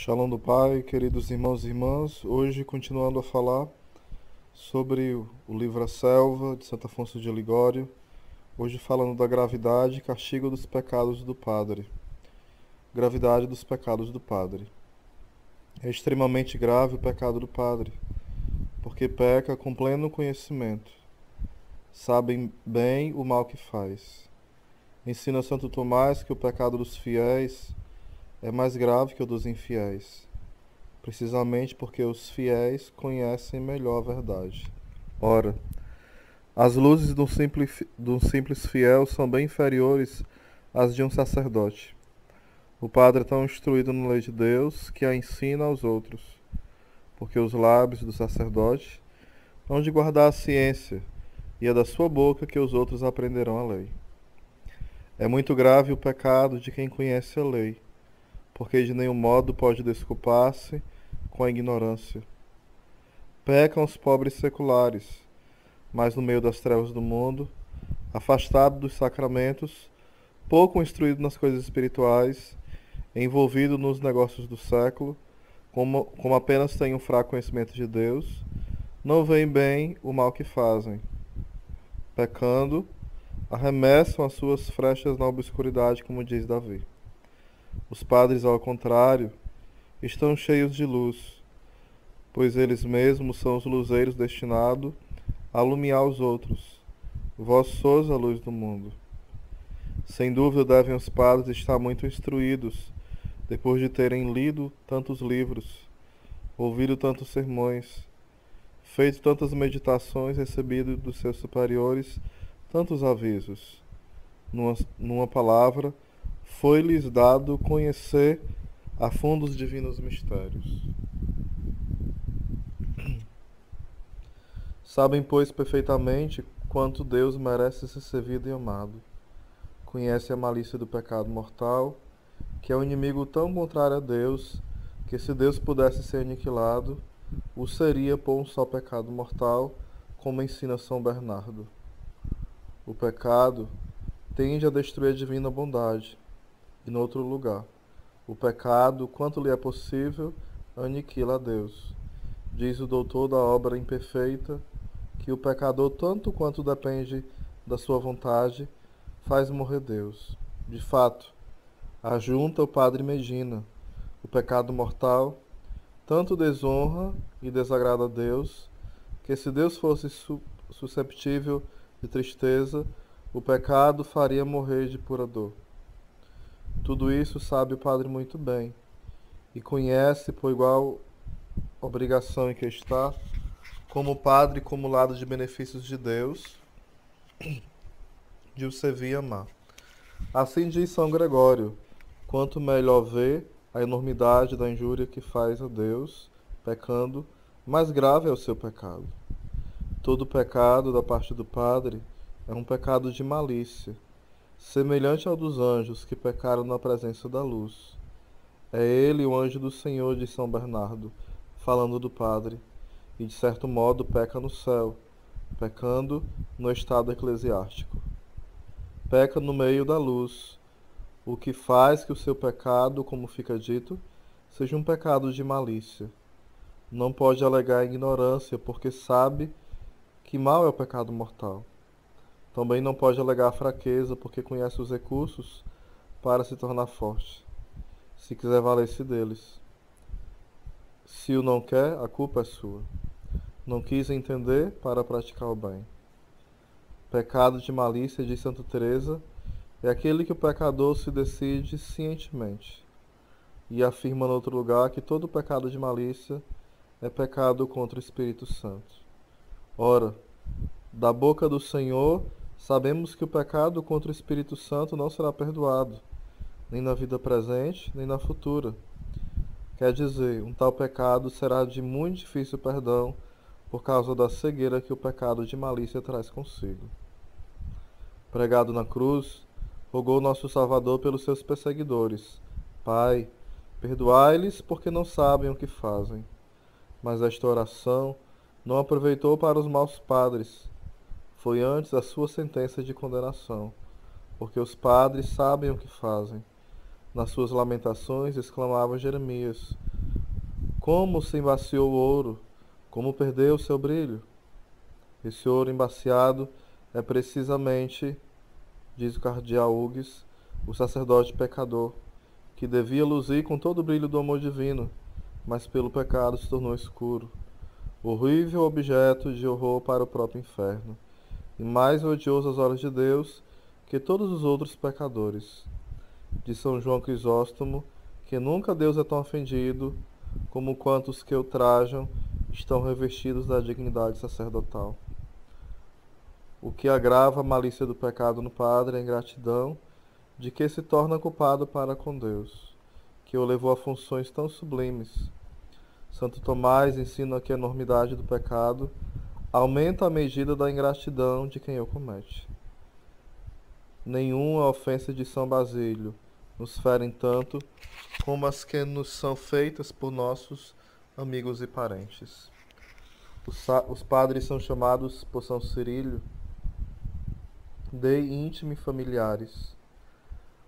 Shalom do Pai, queridos irmãos e irmãs. Hoje, continuando a falar sobre o livro A Selva, de Santo Afonso de Ligório. Hoje, falando da gravidade e castigo dos pecados do padre. Gravidade dos pecados do padre. É extremamente grave o pecado do padre, porque peca com pleno conhecimento. Sabem bem o mal que faz. Ensina Santo Tomás que o pecado dos fiéis é mais grave que o dos infiéis, precisamente porque os fiéis conhecem melhor a verdade. Ora, as luzes de um simples fiel são bem inferiores às de um sacerdote. O padre é tão instruído na lei de Deus que a ensina aos outros, porque os lábios do sacerdote hão de guardar a ciência, e é da sua boca que os outros aprenderão a lei. É muito grave o pecado de quem conhece a lei, porque de nenhum modo pode desculpar-se com a ignorância. Pecam os pobres seculares, mas no meio das trevas do mundo, afastado dos sacramentos, pouco instruído nas coisas espirituais, envolvido nos negócios do século, como apenas têm um fraco conhecimento de Deus, não veem bem o mal que fazem. Pecando, arremessam as suas flechas na obscuridade, como diz Davi. Os padres, ao contrário, estão cheios de luz, pois eles mesmos são os luzeiros destinados a iluminar os outros. Vós sois a luz do mundo. Sem dúvida devem os padres estar muito instruídos, depois de terem lido tantos livros, ouvido tantos sermões, feito tantas meditações, recebido dos seus superiores tantos avisos. Numa palavra, foi-lhes dado conhecer a fundo os divinos mistérios. Sabem, pois, perfeitamente quanto Deus merece ser servido e amado. Conhecem a malícia do pecado mortal, que é um inimigo tão contrário a Deus, que se Deus pudesse ser aniquilado, o seria por um só pecado mortal, como ensina São Bernardo. O pecado tende a destruir a divina bondade, e no outro lugar, o pecado, quanto lhe é possível, aniquila a Deus. Diz o doutor da obra imperfeita que o pecador, tanto quanto depende da sua vontade, faz morrer Deus. De fato, ajunta o padre Medina, o pecado mortal, tanto desonra e desagrada a Deus, que se Deus fosse susceptível de tristeza, o pecado faria morrer de pura dor. Tudo isso sabe o padre muito bem, e conhece por igual obrigação em que está, como padre acumulado de benefícios de Deus, de o servir e amar. Assim diz São Gregório: quanto melhor vê a enormidade da injúria que faz a Deus, pecando, mais grave é o seu pecado. Todo pecado da parte do padre é um pecado de malícia, semelhante ao dos anjos que pecaram na presença da luz. É ele o anjo do Senhor, de São Bernardo, falando do padre, e de certo modo peca no céu, pecando no estado eclesiástico. Peca no meio da luz, o que faz que o seu pecado, como fica dito, seja um pecado de malícia. Não pode alegar ignorância, porque sabe que mal é o pecado mortal. Também não pode alegar fraqueza, porque conhece os recursos para se tornar forte, se quiser valer-se deles. Se o não quer, a culpa é sua. Não quis entender para praticar o bem. Pecado de malícia, diz Santa Teresa, é aquele que o pecador se decide cientemente. E afirma no outro lugar que todo pecado de malícia é pecado contra o Espírito Santo. Ora, da boca do Senhor sabemos que o pecado contra o Espírito Santo não será perdoado, nem na vida presente, nem na futura. Quer dizer, um tal pecado será de muito difícil perdão por causa da cegueira que o pecado de malícia traz consigo. Pregado na cruz, rogou nosso Salvador pelos seus perseguidores: Pai, perdoai-lhes porque não sabem o que fazem. Mas esta oração não aproveitou para os maus padres. Foi antes a sua sentença de condenação, porque os padres sabem o que fazem. Nas suas lamentações exclamava Jeremias: Como se embaciou o ouro, como perdeu o seu brilho. Esse ouro embaciado é precisamente, diz o cardeal Hugues, o sacerdote pecador, que devia luzir com todo o brilho do amor divino, mas pelo pecado se tornou escuro, horrível objeto de horror para o próprio inferno, e mais odioso às olhos de Deus que todos os outros pecadores. De São João Crisóstomo, que nunca Deus é tão ofendido como quantos que o trajam estão revestidos da dignidade sacerdotal. O que agrava a malícia do pecado no padre é a ingratidão de que se torna culpado para com Deus, que o levou a funções tão sublimes. Santo Tomás ensina que a enormidade do pecado aumenta a medida da ingratidão de quem o comete. Nenhuma ofensa de São Basílio nos ferem tanto como as que nos são feitas por nossos amigos e parentes. Os padres são chamados por São Cirílio de íntimos e familiares.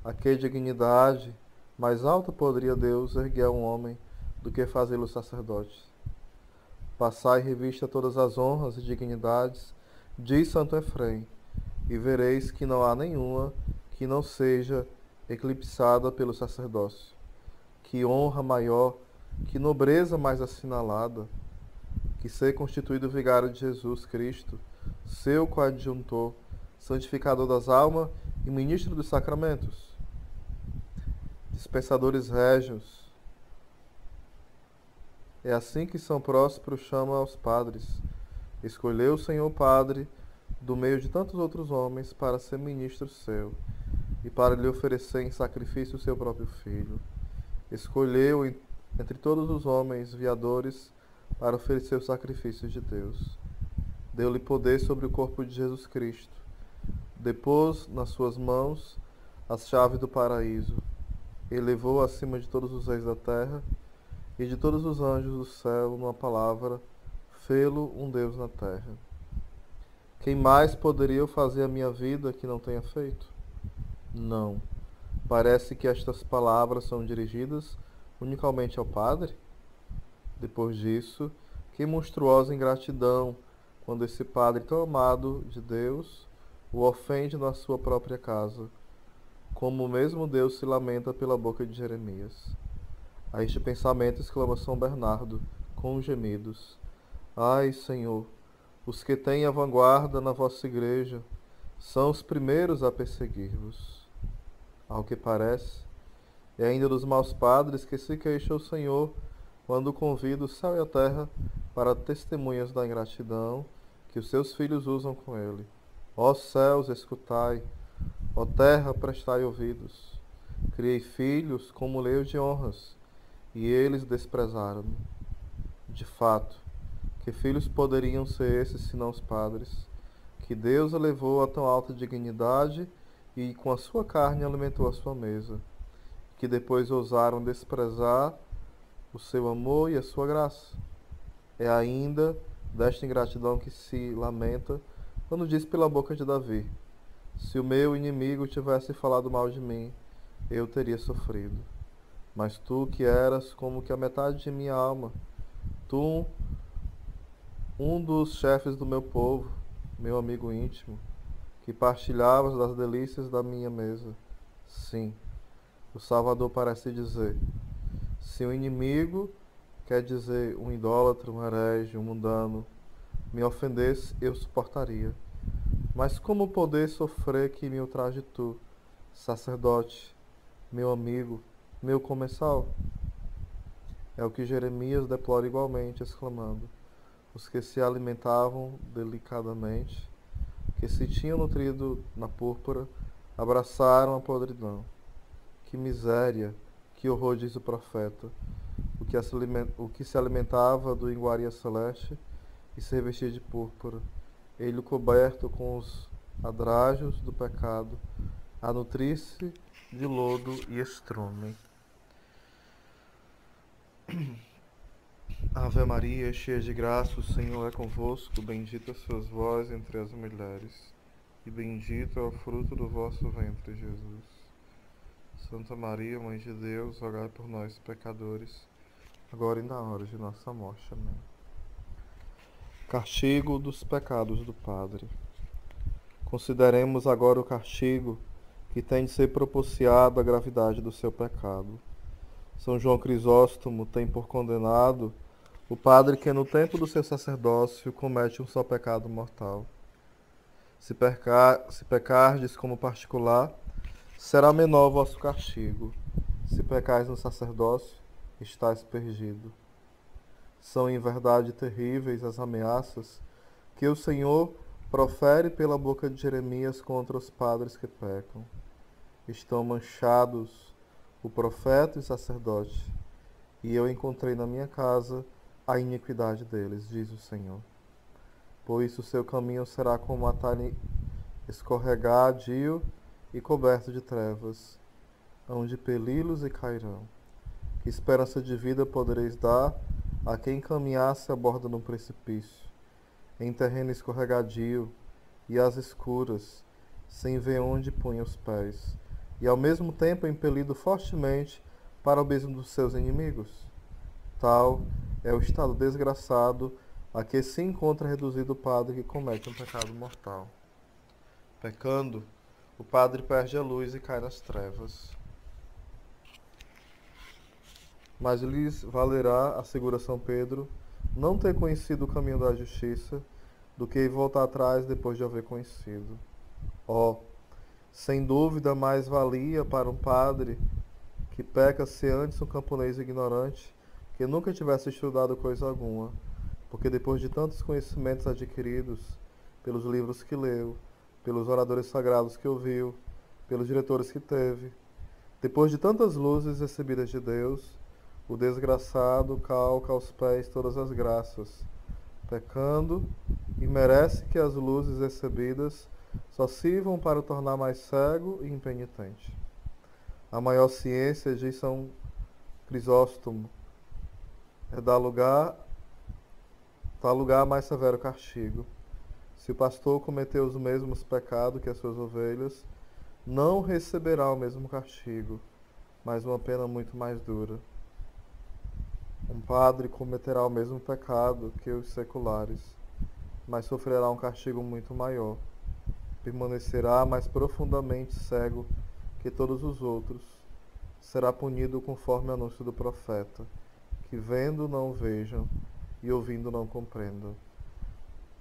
A que dignidade mais alta poderia Deus erguer a um homem do que fazê-lo sacerdote? Passai revista todas as honras e dignidades, diz Santo Efrém, e vereis que não há nenhuma que não seja eclipsada pelo sacerdócio. Que honra maior, que nobreza mais assinalada, que ser constituído vigário de Jesus Cristo, seu coadjutor, santificador das almas e ministro dos sacramentos. Dispensadores régios. É assim que São Próspero chama aos padres. Escolheu o Senhor Padre do meio de tantos outros homens para ser ministro seu e para lhe oferecer em sacrifício o seu próprio filho. Escolheu entre todos os homens viadores para oferecer o sacrifício de Deus. Deu-lhe poder sobre o corpo de Jesus Cristo. Depôs nas suas mãos as chaves do paraíso. Elevou acima de todos os reis da terra e de todos os anjos do céu, numa palavra, fê-lo um Deus na terra. Quem mais poderia eu fazer a minha vida que não tenha feito? Não. Parece que estas palavras são dirigidas unicamente ao Padre? Depois disso, que monstruosa ingratidão, quando esse Padre tão amado de Deus o ofende na sua própria casa, como o mesmo Deus se lamenta pela boca de Jeremias. A este pensamento exclama São Bernardo, com gemidos: Ai, Senhor, os que têm a vanguarda na vossa igreja são os primeiros a perseguir-vos. Ao que parece, é ainda dos maus padres que se queixa o Senhor quando convida o céu e a terra para testemunhas da ingratidão que os seus filhos usam com ele. Ó céus, escutai, ó terra, prestai ouvidos. Criei filhos como leio de honras, e eles desprezaram-me. De fato, que filhos poderiam ser esses senão os padres, que Deus elevou a tão alta dignidade e com a sua carne alimentou a sua mesa, que depois ousaram desprezar o seu amor e a sua graça? É ainda desta ingratidão que se lamenta quando diz pela boca de Davi: Se o meu inimigo tivesse falado mal de mim, eu teria sofrido. Mas tu, que eras como que a metade de minha alma, tu, um dos chefes do meu povo, meu amigo íntimo, que partilhavas das delícias da minha mesa. Sim, o Salvador parece dizer: se o inimigo, quer dizer um idólatra, um herege, um mundano, me ofendesse, eu suportaria. Mas como poder sofrer que me ultraje tu, sacerdote, meu amigo, meu comensal? É o que Jeremias deplora igualmente, exclamando: os que se alimentavam delicadamente, que se tinham nutrido na púrpura, abraçaram a podridão. Que miséria, que horror, diz o profeta. O que se alimentava do iguaria celeste e se revestia de púrpura, ele coberto com os adrajos do pecado, a nutrir-se de lodo e estrume. Ave Maria, cheia de graça, o Senhor é convosco, bendita sois vós entre as mulheres, e bendito é o fruto do vosso ventre, Jesus. Santa Maria, Mãe de Deus, rogai por nós, pecadores, agora e na hora de nossa morte. Amém. Castigo dos pecados do Padre. Consideremos agora o castigo que tem de ser propiciado à gravidade do seu pecado. São João Crisóstomo tem por condenado o padre que no tempo do seu sacerdócio comete um só pecado mortal. Se pecardes como particular, será menor o vosso castigo. Se pecais no sacerdócio, estáis perdido. São em verdade terríveis as ameaças que o Senhor profere pela boca de Jeremias contra os padres que pecam. Estão manchados o profeta e o sacerdote, e eu encontrei na minha casa a iniquidade deles, diz o Senhor. Por isso o seu caminho será como atalho escorregadio e coberto de trevas, onde pelilos e cairão. Que esperança de vida podereis dar a quem caminhasse a borda de um precipício, em terreno escorregadio e às escuras, sem ver onde punha os pés, e ao mesmo tempo impelido fortemente para o abismo dos seus inimigos? Tal é o estado desgraçado a que se encontra reduzido o padre que comete um pecado mortal. Pecando, o padre perde a luz e cai nas trevas. Mas lhes valerá, assegura São Pedro, não ter conhecido o caminho da justiça, do que voltar atrás depois de haver conhecido. Sem dúvida mais valia para um padre que peca ser antes um camponês ignorante, que nunca tivesse estudado coisa alguma, porque depois de tantos conhecimentos adquiridos, pelos livros que leu, pelos oradores sagrados que ouviu, pelos diretores que teve, depois de tantas luzes recebidas de Deus, o desgraçado calca aos pés todas as graças, pecando, e merece que as luzes recebidas só sirvam para o tornar mais cego e impenitente. A maior ciência, diz São Crisóstomo, é dar lugar a mais severo castigo. Se o pastor cometeu os mesmos pecados que as suas ovelhas, não receberá o mesmo castigo, mas uma pena muito mais dura. Um padre cometerá o mesmo pecado que os seculares, mas sofrerá um castigo muito maior. Permanecerá mais profundamente cego que todos os outros. Será punido conforme o anúncio do profeta, que vendo não vejam e ouvindo não compreendam.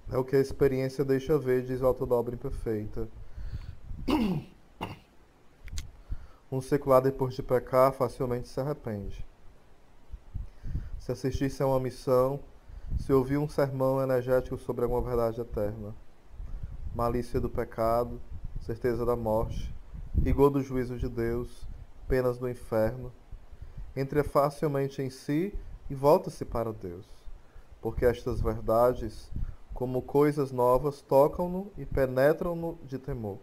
É o que a experiência deixa ver, diz o autor da obra imperfeita. Um secular, depois de pecar, facilmente se arrepende. Se assistisse a uma missão, se ouvir um sermão energético sobre alguma verdade eterna, malícia do pecado, certeza da morte, rigor do juízo de Deus, penas do inferno, entra facilmente em si e volta-se para Deus, porque estas verdades, como coisas novas, tocam-no e penetram-no de temor.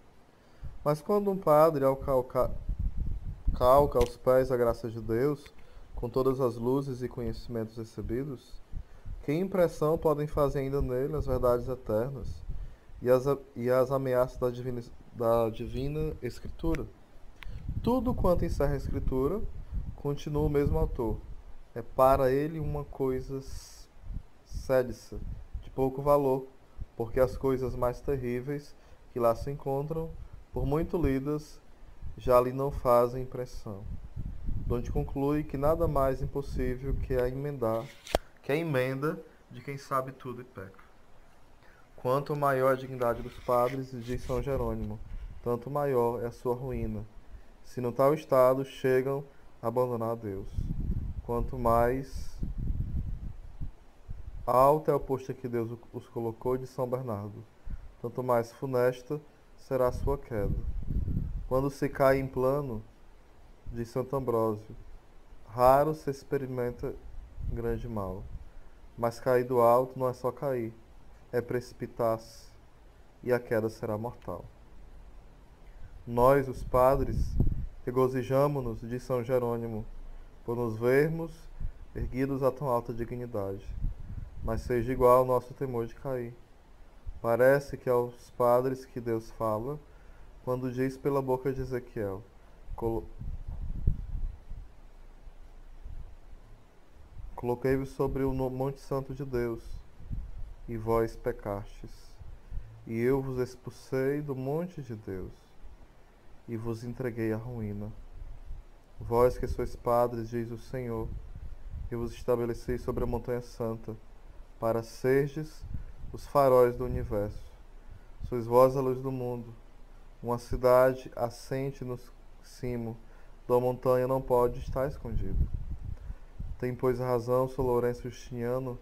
Mas quando um padre, ao calca aos pés a graça de Deus, com todas as luzes e conhecimentos recebidos, que impressão podem fazer ainda nele as verdades eternas e as ameaças da divina Escritura? Tudo quanto encerra a Escritura, continua o mesmo autor. É para ele uma coisa sédica, de pouco valor, porque as coisas mais terríveis que lá se encontram, por muito lidas, já lhe não fazem impressão. Donde conclui que nada mais impossível que a emenda de quem sabe tudo e peca. Quanto maior a dignidade dos padres, diz São Jerônimo, tanto maior é a sua ruína, se no tal estado chegam a abandonar a Deus. Quanto mais alto é o posto que Deus os colocou, de São Bernardo, tanto mais funesta será a sua queda. Quando se cai em plano, de Santo Ambrósio, raro se experimenta grande mal, mas cair do alto não é só cair, é precipitar-se, e a queda será mortal. Nós, os padres, regozijamo-nos, de São Jerônimo, por nos vermos erguidos a tão alta dignidade, mas seja igual o nosso temor de cair. Parece que aos padres que Deus fala, quando diz pela boca de Ezequiel, Coloquei-vos sobre o monte santo de Deus, e vós pecastes. E eu vos expulsei do monte de Deus, e vos entreguei à ruína. Vós que sois padres, diz o Senhor, eu vos estabeleci sobre a montanha santa, para serdes os faróis do universo. Sois vós a luz do mundo. Uma cidade assente no cimo da montanha não pode estar escondida. Tem, pois, razão São Lourenço Justiniano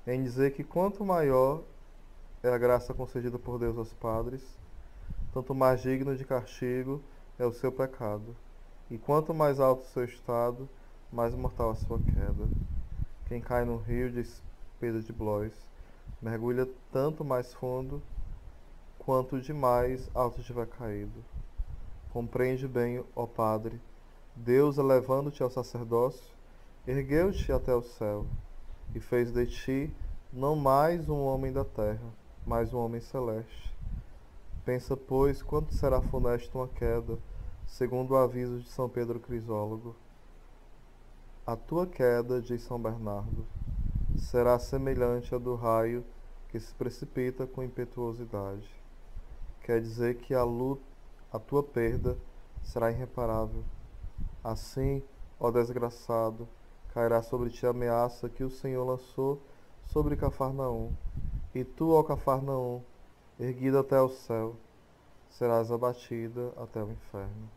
em dizer que quanto maior é a graça concedida por Deus aos padres, tanto mais digno de castigo é o seu pecado. E quanto mais alto o seu estado, mais mortal a sua queda. Quem cai no rio, diz Pedro de Blois, mergulha tanto mais fundo, quanto de mais alto tiver caído. Compreende bem, ó Padre, Deus, elevando-te ao sacerdócio, ergueu-te até o céu, e fez de ti não mais um homem da terra, mas um homem celeste. Pensa, pois, quanto será funesta uma queda, segundo o aviso de São Pedro Crisólogo. A tua queda, diz São Bernardo, será semelhante à do raio que se precipita com impetuosidade. Quer dizer que a tua perda será irreparável. Assim, ó desgraçado, cairá sobre ti a ameaça que o Senhor lançou sobre Cafarnaum. E tu, ó Cafarnaum, erguida até o céu, serás abatida até o inferno.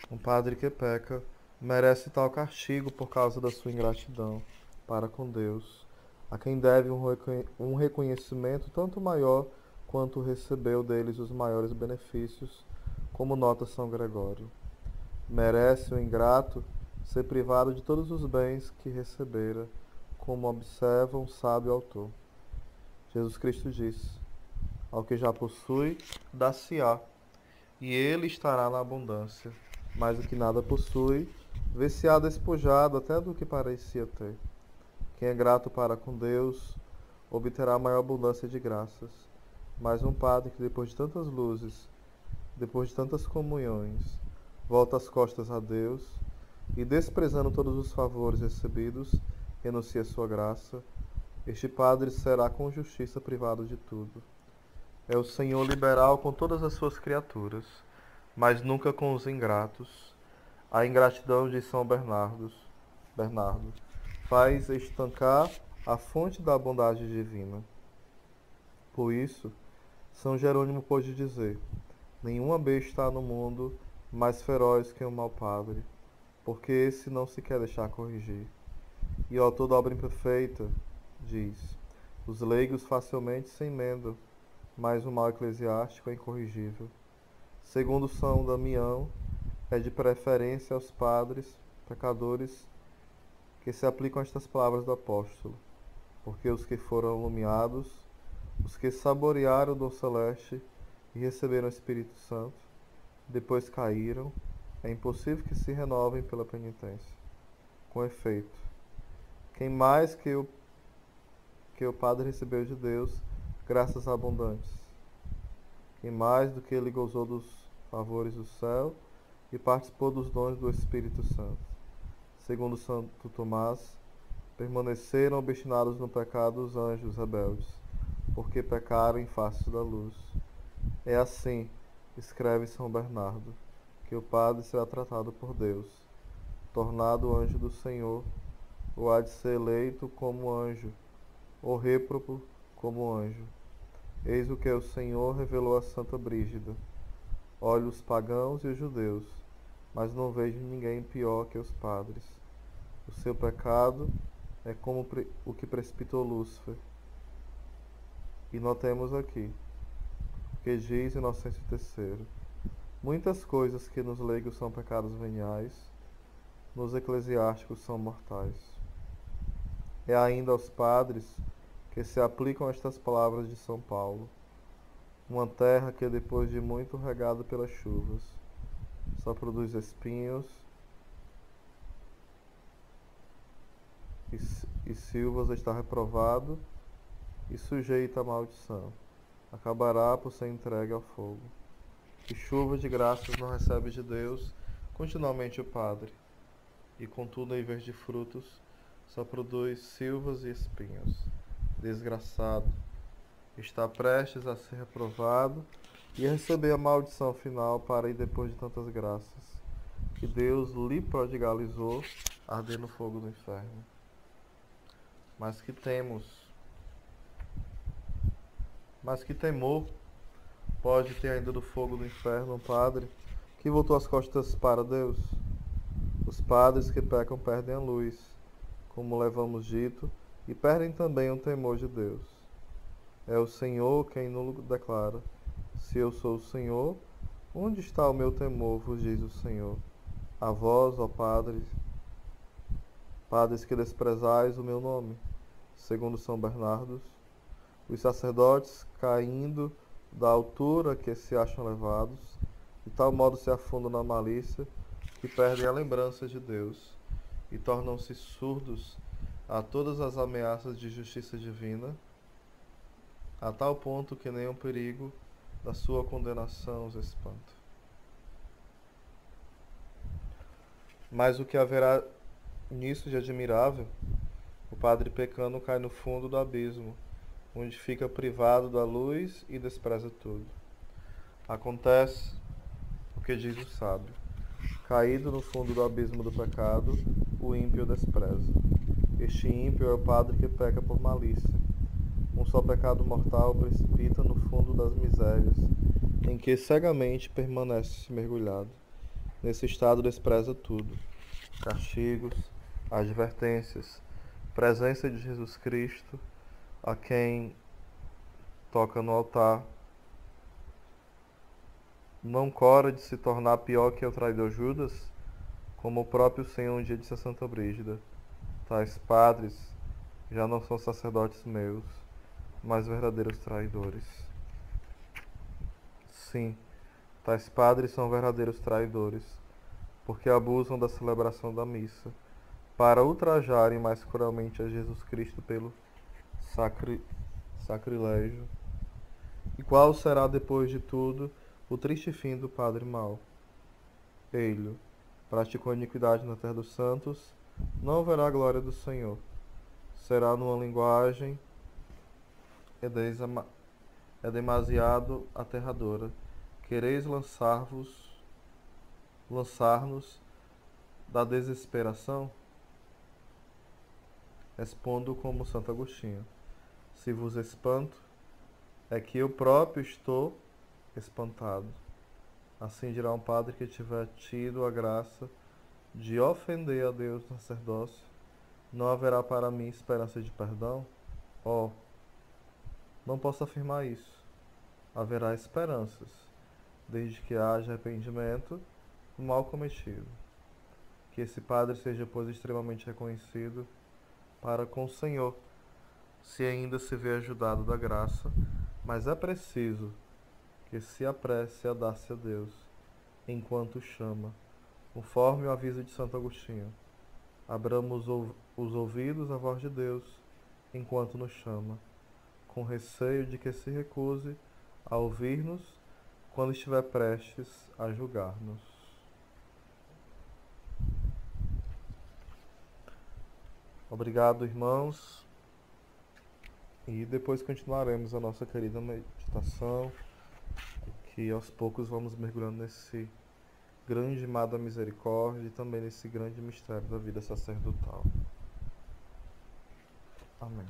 Um padre que peca merece tal castigo por causa da sua ingratidão para com Deus, a quem deve um reconhecimento tanto maior quanto recebeu deles os maiores benefícios, como nota São Gregório. Merece o ingrato ser privado de todos os bens que recebera, como observa um sábio autor. Jesus Cristo disse: ao que já possui, dá-se-á, e ele estará na abundância. Mas o que nada possui, vê-se-á despojado até do que parecia ter. Quem é grato para com Deus, obterá maior abundância de graças. Mas um padre que depois de tantas luzes, depois de tantas comunhões, volta as costas a Deus e, desprezando todos os favores recebidos, renuncia a sua graça, este padre será com justiça privado de tudo. É o Senhor liberal com todas as suas criaturas, mas nunca com os ingratos. A ingratidão de São Bernardo faz estancar a fonte da bondade divina. Por isso, São Jerônimo pôde dizer: nenhuma besta há no mundo mais feroz que um mau padre, porque esse não se quer deixar corrigir. E ó, toda obra imperfeita, diz, os leigos facilmente se emendam, mas o mal eclesiástico é incorrigível. Segundo São Damião, é de preferência aos padres, pecadores, que se aplicam estas palavras do apóstolo, porque os que foram iluminados, os que saborearam o dom celeste e receberam o Espírito Santo, depois caíram, é impossível que se renovem pela penitência. Com efeito, quem mais que o padre recebeu de Deus graças abundantes? Quem mais do que ele gozou dos favores do céu e participou dos dons do Espírito Santo? Segundo Santo Tomás, permaneceram obstinados no pecado os anjos rebeldes, porque pecaram em face da luz. É assim, escreve São Bernardo, que o padre será tratado por Deus, tornado anjo do Senhor, ou há de ser eleito como anjo, ou réprobo como anjo. Eis o que o Senhor revelou a Santa Brígida. Olho os pagãos e os judeus, mas não vejo ninguém pior que os padres. O seu pecado é como o que precipitou Lúcifer. E notemos aqui, que diz Inocêncio III, muitas coisas que nos leigos são pecados veniais, nos eclesiásticos são mortais. É ainda aos padres que se aplicam estas palavras de São Paulo: uma terra que, depois de muito regada pelas chuvas, só produz espinhos e silvas, está reprovado e sujeito à maldição. Acabará por ser entregue ao fogo. Que chuva de graças não recebe de Deus continuamente o padre, e contudo, em vez de frutos, só produz silvas e espinhos. Desgraçado, está prestes a ser reprovado e a receber a maldição final para ir depois de tantas graças, que Deus lhe prodigalizou, arder no fogo do inferno. Mas que temor pode ter ainda do fogo do inferno um padre que voltou as costas para Deus? Os padres que pecam perdem a luz, como levamos dito, e perdem também o temor de Deus. É o Senhor quem nos declara: se eu sou o Senhor, onde está o meu temor, vos diz o Senhor. A vós, ó padres que desprezais o meu nome. Segundo São Bernardo, os sacerdotes, caindo da altura que se acham levados, de tal modo se afundam na malícia, que perdem a lembrança de Deus e tornam-se surdos a todas as ameaças de justiça divina, a tal ponto que nem o perigo da sua condenação os espanta. Mas o que haverá nisso de admirável? O padre pecando cai no fundo do abismo, onde fica privado da luz e despreza tudo. Acontece o que diz o sábio: caído no fundo do abismo do pecado, o ímpio despreza. Este ímpio é o padre que peca por malícia. Um só pecado mortal precipita no fundo das misérias, em que cegamente permanece mergulhado. Nesse estado despreza tudo: castigos, advertências, presença de Jesus Cristo, a quem toca no altar. Não cora de se tornar pior que o traidor Judas, como o próprio Senhor um dia disse a Santa Brígida: tais padres já não são sacerdotes meus, mas verdadeiros traidores. Sim, tais padres são verdadeiros traidores, porque abusam da celebração da missa, para ultrajarem mais cruelmente a Jesus Cristo pelo sacrilégio. E qual será, depois de tudo, o triste fim do padre mau? Ele praticou iniquidade na terra dos santos, não verá a glória do Senhor. Será numa linguagem é demasiado aterradora. Quereis lançar-nos da desesperação? Respondo como Santo Agostinho: se vos espanto, é que eu próprio estou espantado. Assim dirá um padre que tiver tido a graça de ofender a Deus no sacerdócio: não haverá para mim esperança de perdão? Oh, não posso afirmar isso. Haverá esperanças, desde que haja arrependimento do mal cometido. Que esse padre seja, pois, extremamente reconhecido para com o Senhor, se ainda se vê ajudado da graça, mas é preciso que se apresse a dar-se a Deus, enquanto chama, conforme o aviso de Santo Agostinho. Abramos os ouvidos à voz de Deus, enquanto nos chama, com receio de que se recuse a ouvir-nos quando estiver prestes a julgar-nos. Obrigado, irmãos, e depois continuaremos a nossa querida meditação, que aos poucos vamos mergulhando nesse grande mar da misericórdia e também nesse grande mistério da vida sacerdotal. Amém.